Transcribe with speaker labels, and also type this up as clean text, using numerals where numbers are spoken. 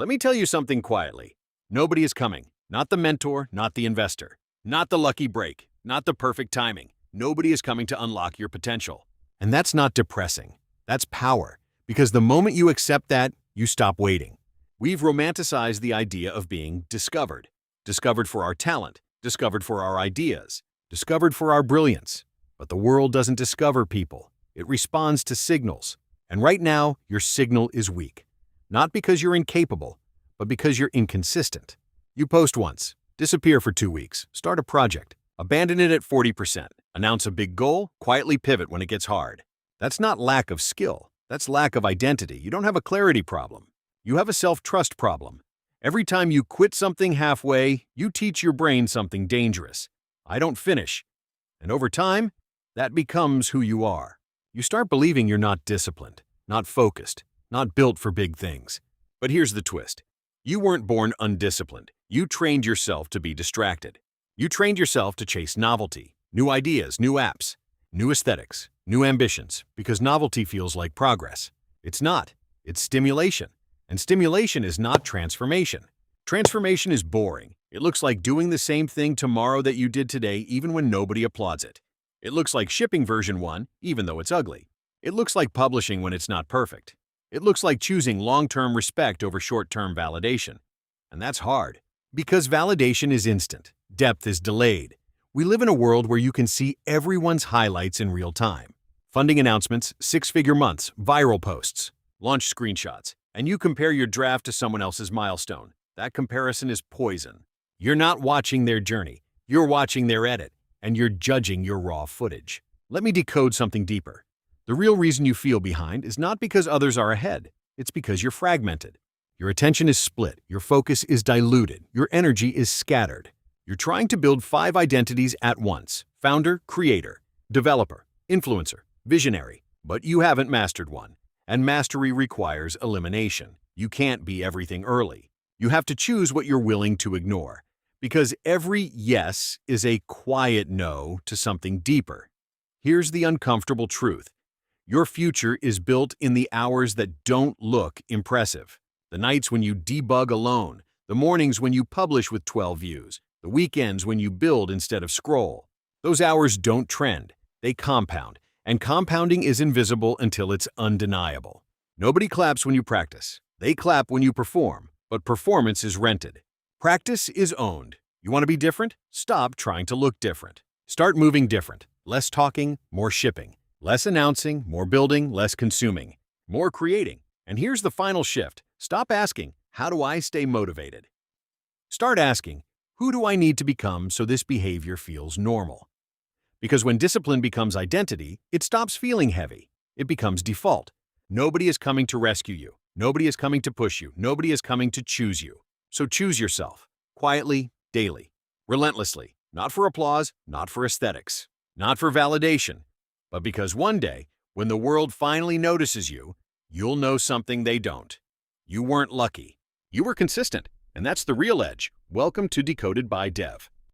Speaker 1: Let me tell you something quietly. Nobody is coming. Not the mentor, not the investor. Not the lucky break, not the perfect timing. Nobody is coming to unlock your potential. And that's not depressing. That's power. Because the moment you accept that, you stop waiting. We've romanticized the idea of being discovered. Discovered for our talent, discovered for our ideas, discovered for our brilliance. But the world doesn't discover people. It responds to signals. And right now, your signal is weak. Not because you're incapable, but because you're inconsistent. You post once, disappear for 2 weeks, start a project, abandon it at 40%, announce a big goal, quietly pivot when it gets hard. That's not lack of skill. That's lack of identity. You don't have a clarity problem. You have a self-trust problem. Every time you quit something halfway, you teach your brain something dangerous. I don't finish. And over time, that becomes who you are. You start believing you're not disciplined, not focused, not built for big things. But here's the twist. You weren't born undisciplined. You trained yourself to be distracted. You trained yourself to chase novelty, new ideas, new apps, new aesthetics, new ambitions, because novelty feels like progress. It's not. It's stimulation. And stimulation is not transformation. Transformation is boring. It looks like doing the same thing tomorrow that you did today even when nobody applauds it. It looks like shipping version 1, even though it's ugly. It looks like publishing when it's not perfect. It looks like choosing long-term respect over short-term validation. And that's hard. Because validation is instant. Depth is delayed. We live in a world where you can see everyone's highlights in real time. Funding announcements, 6-figure months, viral posts, launch screenshots, and you compare your draft to someone else's milestone. That comparison is poison. You're not watching their journey. You're watching their edit, and you're judging your raw footage. Let me decode something deeper. The real reason you feel behind is not because others are ahead. It's because you're fragmented. Your attention is split. Your focus is diluted. Your energy is scattered. You're trying to build 5 identities at once: founder, creator, developer, influencer, visionary. But you haven't mastered one. And mastery requires elimination. You can't be everything early. You have to choose what you're willing to ignore. Because every yes is a quiet no to something deeper. Here's the uncomfortable truth. Your future is built in the hours that don't look impressive. The nights when you debug alone, the mornings when you publish with 12 views, the weekends when you build instead of scroll. Those hours don't trend, they compound, and compounding is invisible until it's undeniable. Nobody claps when you practice. They clap when you perform, but performance is rented. Practice is owned. You want to be different? Stop trying to look different. Start moving different. Less talking, more shipping. Less announcing, more building, less consuming. More creating. And here's the final shift. Stop asking, how do I stay motivated? Start asking, who do I need to become so this behavior feels normal? Because when discipline becomes identity, it stops feeling heavy. It becomes default. Nobody is coming to rescue you. Nobody is coming to push you. Nobody is coming to choose you. So choose yourself. Quietly, daily, relentlessly. Not for applause, not for aesthetics, not for validation. But because one day, when the world finally notices you, you'll know something they don't. You weren't lucky. You were consistent, and that's the real edge. Welcome to Decoded by Dev.